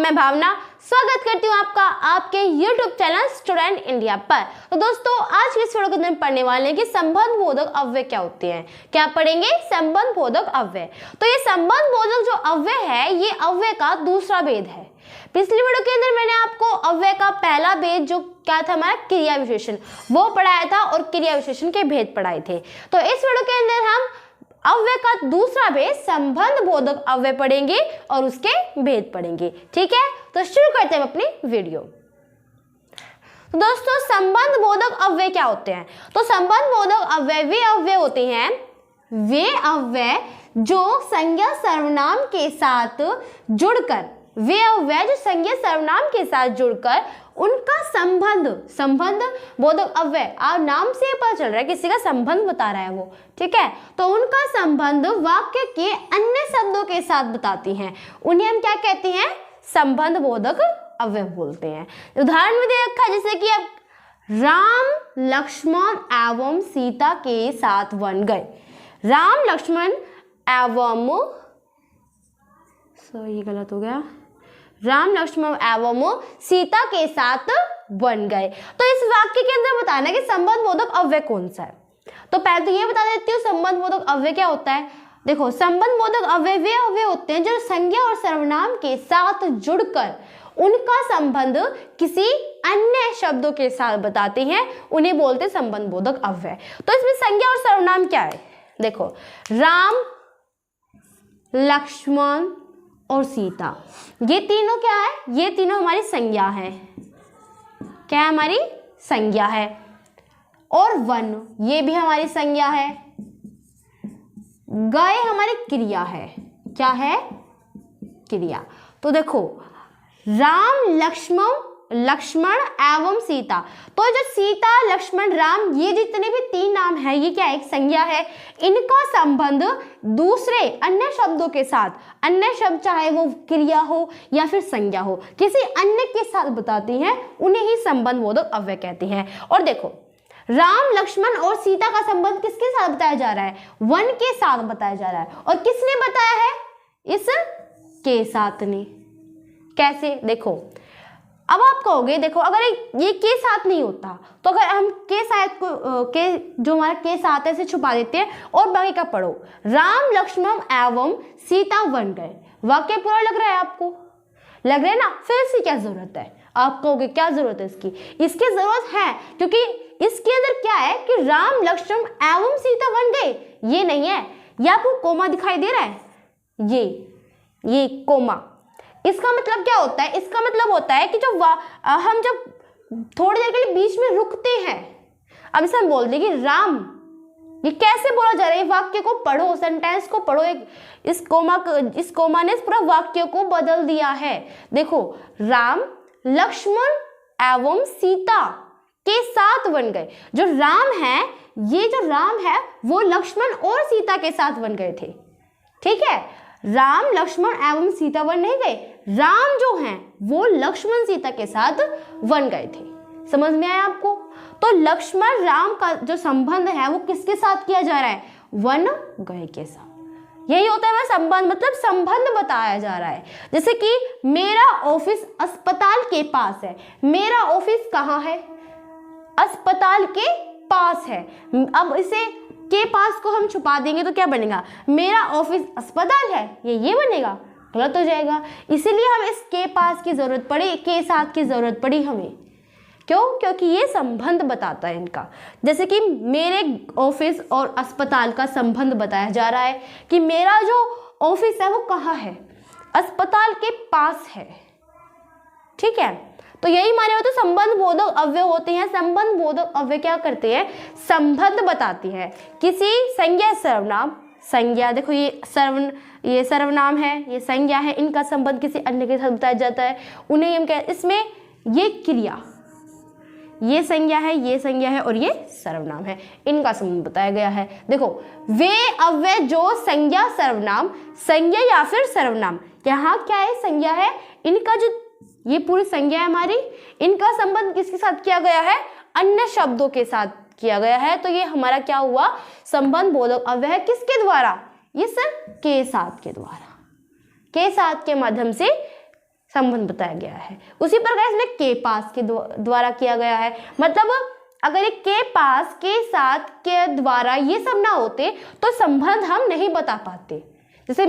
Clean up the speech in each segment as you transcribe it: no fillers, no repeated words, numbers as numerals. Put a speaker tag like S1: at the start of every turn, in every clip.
S1: मैं भावना स्वागत करती हूँ आपका आपके YouTube चैनल स्टूडेंट इंडिया पर। तो दोस्तों आज के इस वीडियो के अंदर पढ़ने वाले हैं कि संबंध बोधक अव्यय क्या होते हैं। क्या पढ़ेंगे? संबंध बोधक अव्यय। तो ये संबंध बोधक जो अव्यय है ये अव्यय का दूसरा भेद है। पिछली वीडियो के अंदर मैंने आपको अव्यय का पहला भेद जो क्या था हमारा क्रिया विशेषण वो पढ़ाया था और क्रिया विशेषण के भेद पढ़ाए थे। तो इस वीडियो के अंदर हम अव्यय का दूसरा भेद संबंध बोधक अव्यय पढ़ेंगे और उसके भेद पढ़ेंगे। ठीक है, तो शुरू करते हैं अपनी वीडियो। तो दोस्तों संबंध बोधक अव्यय क्या होते हैं? तो संबंध बोधक अव्यय वे अव्यय होते हैं, वे अव्यय जो संज्ञा सर्वनाम के साथ जुड़कर, वे अव्यय जो संज्ञा सर्वनाम के साथ जुड़कर उनका संबंध बोधक अव्यय, आप नाम से पता चल रहा है किसी का संबंध बता रहा है वो। ठीक है, तो उनका संबंध वाक्य के अन्य शब्दों के साथ बताती हैं, उन्हें हम क्या कहते हैं? संबंध बोधक अव्यय बोलते हैं। उदाहरण में दे रखा है जैसे कि अब राम लक्ष्मण एवं सीता के साथ वन गए। राम लक्ष्मण एवं, ये गलत हो गया, राम लक्ष्मण एवं सीता के साथ वन गए। तो इस वाक्य के अंदर बताना है कि संबंध बोधक अव्यय कौन सा है। तो पहले तो ये बता देती हूँ संबंध बोधक अव्यय क्या होता है। देखो संबंध बोधक अव्यय वे अव्यय होते हैं जो संज्ञा और सर्वनाम के साथ जुड़कर उनका संबंध किसी अन्य शब्दों के साथ बताते हैं, उन्हें बोलते हैं संबंध बोधक अव्यय। तो इसमें संज्ञा और सर्वनाम क्या है? देखो राम लक्ष्मण और सीता ये तीनों क्या है? ये तीनों हमारी संज्ञा है। क्या है? हमारी संज्ञा है। और वन ये भी हमारी संज्ञा है। गए हमारी क्रिया है। क्या है? क्रिया। तो देखो राम लक्ष्मण एवं सीता, तो जो सीता लक्ष्मण राम ये जितने भी तीन नाम है ये क्या है? एक संज्ञा है। इनका संबंध दूसरे अन्य शब्दों के साथ, अन्य शब्द चाहे वो क्रिया हो या फिर संज्ञा हो, किसी अन्य के साथ बताती हैं, उन्हें ही संबंध बोधक अव्यय कहते हैं। और देखो राम लक्ष्मण और सीता का संबंध किसके साथ बताया जा रहा है? वन के साथ बताया जा रहा है। और किसने बताया है? इस के साथ ने। कैसे? देखो अब आप कहोगे देखो अगर ये के साथ नहीं होता तो अगर हम के साथ को के जो हमारा के साथ है इसे छुपा देते हैं और बाकी का पढ़ो। राम लक्ष्मण एवं सीता वन गए। वाक्य पूरा लग रहा है आपको? लग रहा है ना? फिर इसकी क्या जरूरत है? आप कहोगे क्या जरूरत है इसकी? इसकी जरूरत है क्योंकि इसके अंदर क्या है कि राम लक्ष्मण एवं सीता वन गए, ये नहीं है। ये आपको कोमा दिखाई दे रहा है, ये कोमा। इसका मतलब क्या होता है? इसका मतलब होता है कि हम जब थोड़ी देर के लिए बीच में रुकते हैं, अब इसे हम बोल दें कि राम, ये कैसे बोला जा रहा है? वाक्य को पढ़ो, सेंटेंस को पढ़ो। इस कोमा ने इस पूरा वाक्य को बदल दिया है। देखो राम लक्ष्मण एवं सीता के साथ वन गए। जो राम है, ये जो राम है वो लक्ष्मण और सीता के साथ वन गए थे। ठीक है, राम लक्ष्मण एवं सीता वन नहीं गए, राम जो हैं वो लक्ष्मण सीता के साथ वन गए थे। समझ में आया आपको? तो लक्ष्मण राम का जो संबंध है वो किसके साथ किया जा रहा है? वन गए के साथ। यही होता है संबंध, मतलब संबंध बताया जा रहा है। जैसे कि मेरा ऑफिस अस्पताल के पास है। मेरा ऑफिस कहाँ है? अस्पताल के पास है। अब इसे के पास को हम छुपा देंगे तो क्या बनेगा? मेरा ऑफिस अस्पताल है, ये बनेगा, गलत हो जाएगा। इसीलिए हम इस के पास की जरूरत पड़ी, के साथ की जरूरत पड़ी हमें। क्यों? क्योंकि ये संबंध बताता है इनका। जैसे कि मेरे ऑफिस और अस्पताल का संबंध बताया जा रहा है कि मेरा जो ऑफिस है वो कहाँ है? अस्पताल के पास है। ठीक है, तो यही माने हो तो संबंध बोधक अव्यय होते हैं। संबंध बोधक अव्यय क्या करते हैं? संबंध बताती है किसी संज्ञा सर्वनाम, संज्ञा देखो ये सर्वनाम है, ये संज्ञा है, इनका संबंध किसी अन्य के साथ बताया जाता है, उन्हें हम कहते हैं। इसमें ये क्रिया, ये संज्ञा है, ये संज्ञा है और ये सर्वनाम है, इनका संबंध बताया गया है। देखो वे अव्यय जो संज्ञा सर्वनाम, संज्ञा या फिर सर्वनाम, यहाँ क्या है? संज्ञा है। इनका जो ये पूरी संज्ञा है हमारी, इनका संबंध किसके साथ किया गया है? अन्य शब्दों के साथ किया गया है। तो ये हमारा क्या हुआ? संबंध बोधक अव्यय है। किसके द्वारा? इस के साथ के द्वारा, के साथ के माध्यम से संबंध बताया गया है। उसी प्रकार इसमें के पास के द्वारा किया गया है। मतलब अगर ये के पास, के साथ, के द्वारा ये सब ना होते तो संबंध हम नहीं बता पाते। जैसे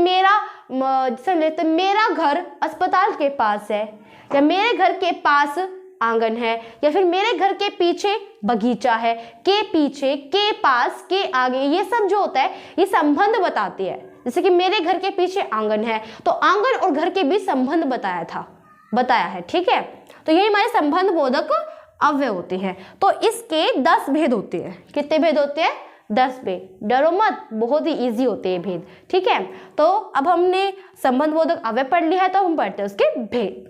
S1: मेरा घर अस्पताल के पास है, या मेरे घर के पास आंगन है, या फिर मेरे घर के पीछे बगीचा है। के पीछे, के पास, के आगे, ये सब जो होता है ये संबंध बताती है। जैसे कि मेरे घर के पीछे आंगन है तो आंगन और घर के बीच संबंध बताया है। ठीक है, तो यही हमारे संबंध बोधक अव्यय होते हैं। तो इसके 10 भेद होते हैं। कितने भेद होते हैं? 10 भेद। डरो मत, बहुत ही इजी होते हैं भेद। ठीक है, तो अब हमने संबंध बोधक अव्यय पढ़ लिया है, तो हम पढ़ते हैं उसके भेद।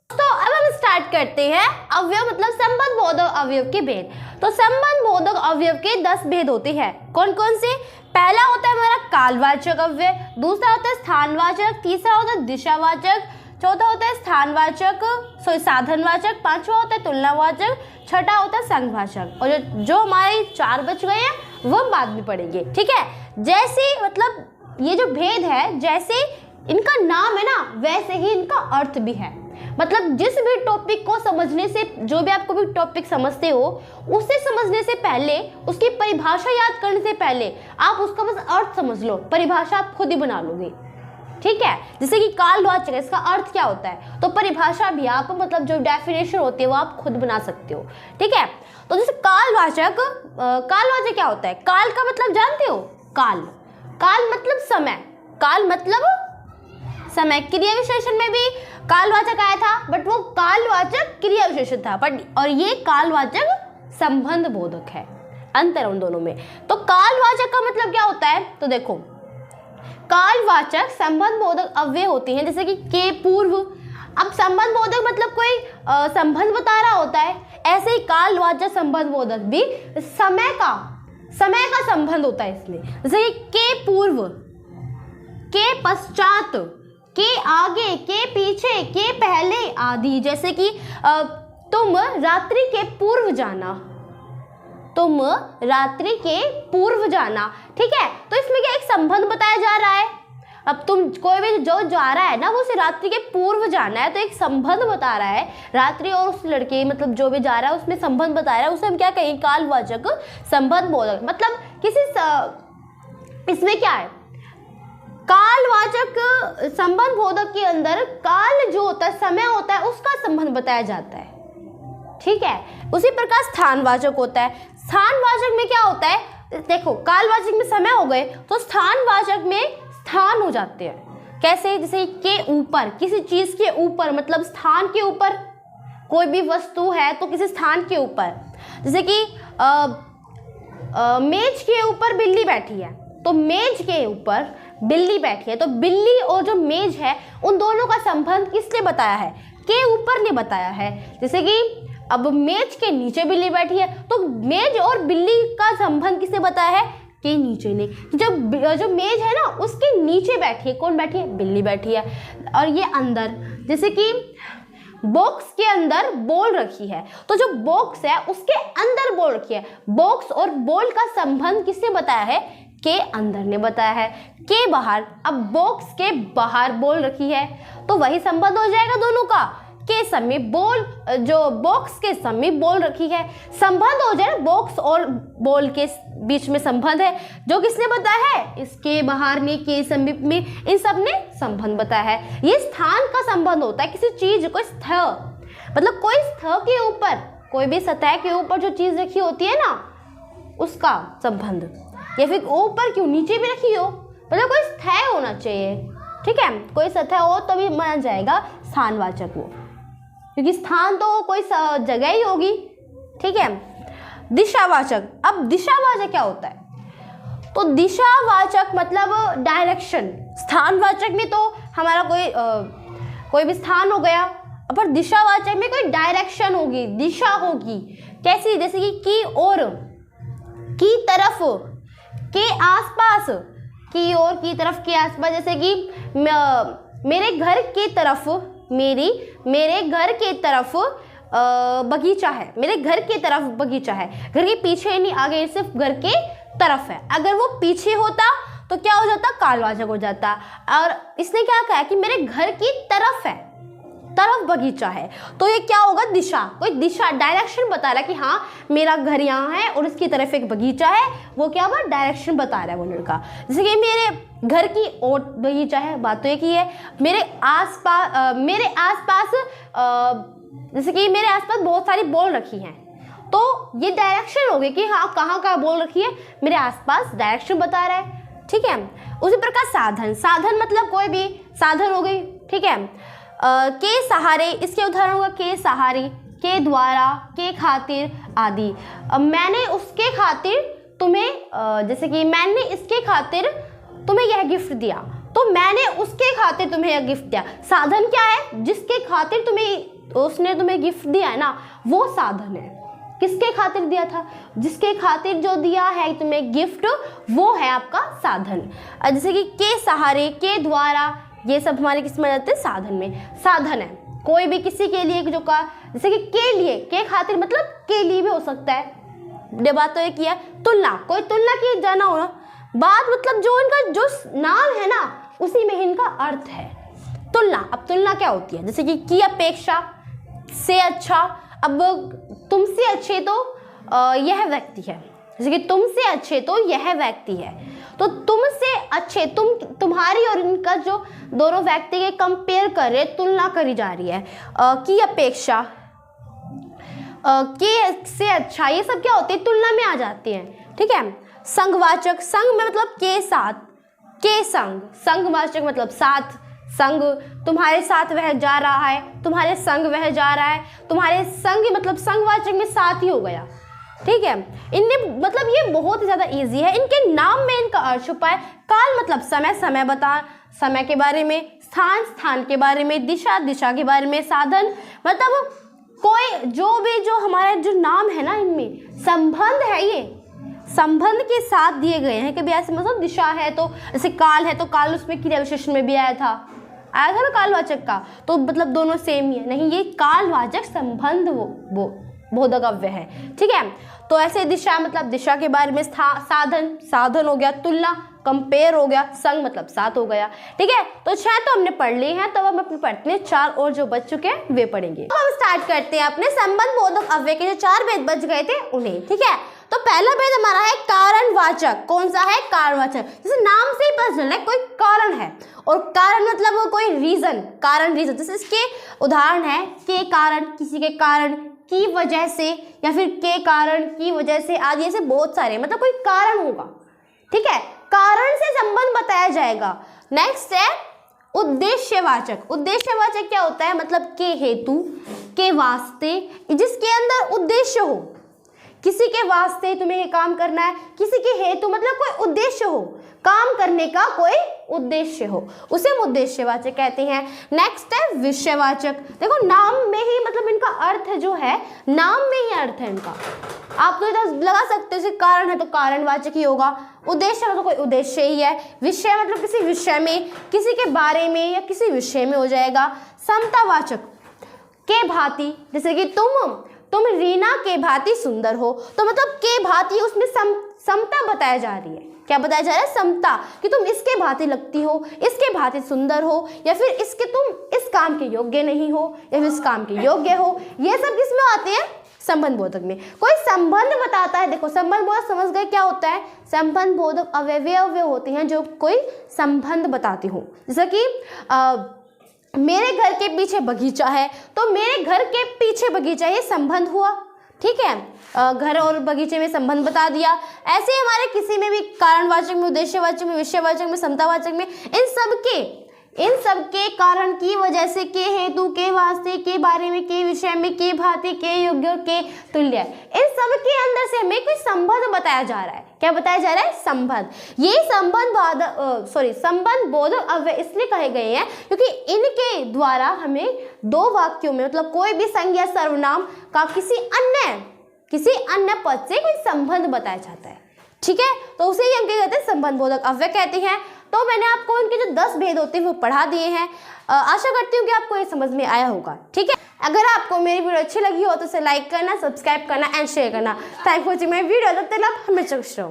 S1: तो अब हम स्टार्ट करते हैं अवयव मतलब संबंध बोधक अवयव के भेद। तो संबंध बोधक अवयव के 10 भेद होते हैं। कौन कौन से? पहला होता है हमारा कालवाचक अव्यय, दूसरा होता है स्थानवाचक, तीसरा होता है दिशावाचक, चौथा होता है साधनवाचक, पांचवा होता है तुलनावाचक, छठा होता है संघवाचक। और जो हमारे 4 बच गए हैं वो हम बाद में पढ़ेंगे। ठीक है, जैसे मतलब ये जो भेद है, जैसे इनका नाम है ना वैसे ही इनका अर्थ भी है। मतलब जिस भी टॉपिक को समझने से, जो भी आपको भी टॉपिक समझते हो उसे समझने से पहले, उसकी परिभाषा याद करने से पहले आप उसका बस अर्थ समझ लो, परिभाषा आप खुद ही बना लोगे। ठीक है, जैसे कि कालवाचक, इसका अर्थ क्या होता है, तो परिभाषा भी आप मतलब जो डेफिनेशन होती है वो आप खुद बना सकते हो। ठीक है, तो जैसे कालवाचक क्या होता है? काल का मतलब जानते हो? काल मतलब समय, काल मतलब समय। क्रिया विशेषण में भी कालवाचक आया था, बट वो कालवाचक क्रिया विशेषण था, बट और ये कालवाचक संबंध बोधक है। अंतर उन दोनों में। तो कालवाचक का मतलब क्या होता है? तो देखो, कालवाचक संबंध बोधक अव्यय होती हैं, जैसे कि के पूर्व। अब संबंध बोधक मतलब कोई संबंध बता रहा होता है, ऐसे ही कालवाचक संबंध बोधक भी समय का संबंध होता है इसमें। जैसे कि के पूर्व, के पश्चात, के आगे, के पीछे, के पहले आदि। जैसे कि तुम रात्रि के पूर्व जाना। ठीक है, तो इसमें क्या एक संबंध बताया जा रहा है। अब तुम कोई भी जो जा रहा है ना वो उसे रात्रि के पूर्व जाना है, तो एक संबंध बता रहा है। रात्रि और उस लड़के मतलब जो भी जा रहा है उसमें संबंध बता रहा है, उसे हम क्या कहेंगे? कालवाचक संबंध बोधक। मतलब इसमें क्या है? कालवाचक संबंध बोधक के अंदर काल जो होता है, समय होता है, उसका संबंध बताया जाता है। ठीक है, उसी प्रकार स्थानवाचक होता है। स्थानवाचक में क्या होता है? देखो, कालवाचक में समय हो गए तो स्थानवाचक में स्थान हो जाते हैं। कैसे? जैसे के ऊपर, किसी चीज के ऊपर, मतलब स्थान के ऊपर। कोई भी वस्तु है तो किसी स्थान के ऊपर। जैसे कि मेज के ऊपर बिल्ली बैठी है, तो मेज के ऊपर बिल्ली बैठी है, तो बिल्ली और जो मेज है उन दोनों का संबंध किसने बताया है? के ऊपर ने बताया है। जैसे कि अब मेज के नीचे बिल्ली बैठी है, तो मेज और बिल्ली का संबंध किसने बताया है? के नीचे ने। जो मेज है ना उसके नीचे बैठी है, कौन बैठी है? बिल्ली बैठी है। और ये अंदर, जैसे कि बॉक्स के अंदर बॉल रखी है, तो जो बॉक्स है उसके अंदर बॉल रखी है। बॉक्स और बॉल का संबंध किसने बताया है? के अंदर ने बताया है। के बाहर, अब बॉक्स के बाहर बॉल रखी है, तो वही संबंध हो जाएगा दोनों का। के समीप बॉल, जो बॉक्स के समीप बॉल रखी है, संबंध हो जाए। बॉक्स और बॉल के बीच में संबंध है, जो किसने बताया है? इसके बाहर ने, के समीप में, इन सब ने संबंध बताया है। ये स्थान का संबंध होता है। किसी चीज को मतलब कोई सतह के ऊपर, कोई भी सतह के ऊपर जो चीज रखी होती है ना उसका संबंध, या फिर ऊपर क्यों, नीचे भी रखी हो, मतलब कोई सतह होना चाहिए। ठीक है, कोई सतह हो तो भी माना जाएगा स्थानवाचक वो, क्योंकि स्थान तो कोई जगह ही होगी। ठीक है, दिशावाचक। अब दिशावाचक क्या होता है? तो दिशावाचक मतलब डायरेक्शन। स्थानवाचक में तो हमारा कोई भी स्थान हो गया, पर दिशावाचक में कोई डायरेक्शन होगी, दिशा होगी। कैसी? जैसे कि ओर, की तरफ, के आसपास, की ओर, की तरफ, के आसपास। जैसे कि मेरे घर के तरफ, मेरे घर के तरफ बगीचा है, मेरे घर के तरफ बगीचा है। घर के पीछे नहीं, आगे, सिर्फ घर के तरफ है। अगर वो पीछे होता तो क्या हो जाता, कालवाचक हो जाता। और इसने क्या कहा कि मेरे घर की तरफ है, तरफ बगीचा है, तो ये क्या होगा, दिशा, कोई दिशा, डायरेक्शन बता रहा है कि हाँ मेरा घर यहाँ है और इसकी तरफ एक बगीचा है, वो क्या हुआ, डायरेक्शन बता रहा है वो लड़का। जैसे कि मेरे घर की ओर बगीचा है, बात तो एक ही है। मेरे आसपास जैसे कि मेरे आसपास बहुत सारी बॉल रखी हैं, तो ये डायरेक्शन हो गई कि हाँ कहाँ कहाँ बॉल रखी है, मेरे आसपास डायरेक्शन बता रहा है, ठीक है। उसी प्रकार साधन, साधन मतलब कोई भी साधन हो गई, ठीक है। के सहारे, इसके उदाहरण होगा के सहारे, के द्वारा, के खातिर आदि। मैंने उसके खातिर तुम्हें जैसे कि मैंने इसके खातिर तुम्हें यह गिफ्ट दिया, तो मैंने उसके खातिर तुम्हें यह गिफ्ट दिया। साधन क्या है, जिसके खातिर उसने तुम्हें गिफ्ट दिया है ना, वो साधन है। किसके खातिर दिया था, जिसके खातिर जो दिया है तुम्हें गिफ्ट, वो है आपका साधन। जैसे कि के सहारे, के द्वारा, ये सब हमारे किस में जाते हैं, साधन में। साधन है कोई भी किसी के लिए जो का, जैसे कि के लिए, के खातिर मतलब के लिए भी हो सकता है। बात तो एक ही है। तुलना, कोई तुलना की जाना हो ना, बात मतलब जो इनका जो नाम है ना, उसी में इनका अर्थ है तुलना। अब तुलना क्या होती है, जैसे कि की अपेक्षा से अच्छा, अब तुमसे अच्छे तो यह व्यक्ति है, जैसे कि तुमसे अच्छे तो यह व्यक्ति है, तो तुमसे अच्छे, तुम्हारी और इनका जो दोनों व्यक्ति के कंपेयर कर रहे, तुलना करी जा रही है। की अपेक्षा, के से अच्छा, ये सब क्या होते हैं, तुलना में आ जाती हैं, ठीक है। संगवाचक, संग में मतलब के साथ, के संग, संगवाचक मतलब साथ, संग, तुम्हारे साथ वह जा रहा है, तुम्हारे संग वह जा रहा है, तुम्हारे संग मतलब संगवाचक में साथ ही हो गया, ठीक है। इनने मतलब ये बहुत ही ज़्यादा इजी है, इनके नाम में इनका अर्थ छुपा है। काल मतलब समय, समय बता, समय के बारे में, स्थान, स्थान के बारे में, दिशा, दिशा के बारे में, साधन मतलब कोई जो भी जो हमारे जो नाम है ना, इनमें संबंध है, ये संबंध के साथ दिए गए हैं। कभी ऐसे मतलब दिशा है तो जैसे काल है, तो काल उसमें क्रिया विशेषण में भी आया था ना कालवाचक का, तो मतलब दोनों सेम ही है, नहीं ये कालवाचक संबंध वो बोधक अव्यय है, ठीक है। तो ऐसे दिशा मतलब दिशा के बारे में, साधन, साधन हो गया, तुलना कंपेयर हो गया, संग मतलब साथ हो गया, ठीक है। तो 6 तो हमने पढ़ लिए हैं, तब हम अपने पढ़ते हैं 4 और जो बच चुके हैं वे पढ़ेंगे। अब हम स्टार्ट करते हैं अपने संबंध बोधक अव्यय के जो 4 भेद बच गए थे उन्हें, ठीक है। तो पहला भेद हमारा है कारणवाचक। कौन सा है, कारणवाचक। जैसे नाम से ही पता चल रहा है कोई कारण है, और कारण मतलब कोई रीजन, कारण रीजन। जैसे इसके उदाहरण है के कारण, किसी के कारण, की वजह से, या फिर के कारण, की वजह से आदि, ऐसे बहुत सारे, मतलब कोई कारण होगा, ठीक है। कारण से संबंध बताया जाएगा। नेक्स्ट है उद्देश्यवाचक। उद्देश्यवाचक क्या होता है, मतलब के हेतु, के वास्ते, जिसके अंदर उद्देश्य हो, किसी के वास्ते तुम्हें ये काम करना है, किसी के हेतु मतलब कोई उद्देश्य हो, काम करने का कोई उद्देश्य हो, उसे हम उद्देश्यवाचक कहते हैं। नेक्स्ट है विषयवाचक। देखो नाम में ही मतलब इनका अर्थ जो है, नाम में ही अर्थ है इनका। आप तो इधर लगा सकते हो, कारण है तो कारणवाचक ही होगा, उद्देश्य मतलब कोई उद्देश्य ही है, विषय मतलब किसी विषय में, किसी के बारे में या किसी विषय में हो जाएगा। समतावाचक, के भांति, जैसे कि तुम रीना के भांति सुंदर हो, तो मतलब के भांति, उसमें समता बताया जा रही है। क्या बताया जा रहा है, समता, कि तुम इसके भांति लगती हो, इसके भांति सुंदर हो, या फिर इसके तुम इस काम के योग्य नहीं हो, या फिर इस काम के योग्य हो। ये सब किसमें आते हैं, संबंध बोधक में। कोई संबंध बताता है, देखो संबंध बोधक समझ गए क्या होता है, संबंध बोधक अव्यय होते हैं जो कोई संबंध बताते हो। जैसे कि मेरे घर के पीछे बगीचा है, तो मेरे घर के पीछे बगीचा, ये संबंध हुआ, ठीक है। घर और बगीचे में संबंध बता दिया। ऐसे हमारे किसी में भी कारणवाचक में, उद्देश्यवाचक में, विषयवाचक में, समतावाचक में, इन सब के कारण, की वजह से, के हेतु, के वास्ते, के बारे में, के विषय में, के भांति, के योग्य और के तुल्य, इन सब के अंदर से हमें कोई संबंध बताया जा रहा है। क्या बताया जा रहा है, संबंध। ये संबंध बोधक अव्यय इसलिए कहे गए हैं क्योंकि इनके द्वारा हमें 2 वाक्यों में मतलब कोई भी संज्ञा सर्वनाम का किसी अन्य पद से कोई संबंध बताया जाता है, ठीक है। तो उसे ही हम क्या कहते हैं, संबंध बोधक अव्यय कहते हैं। तो मैंने आपको इनके जो 10 भेद होते हैं वो पढ़ा दिए हैं। आशा करती हूँ कि आपको ये समझ में आया होगा, ठीक है। अगर आपको मेरी वीडियो अच्छी लगी हो तो उसे लाइक करना, सब्सक्राइब करना एंड शेयर करना। Thank for watching my video. तब तक आप हमेशा खुश रहो।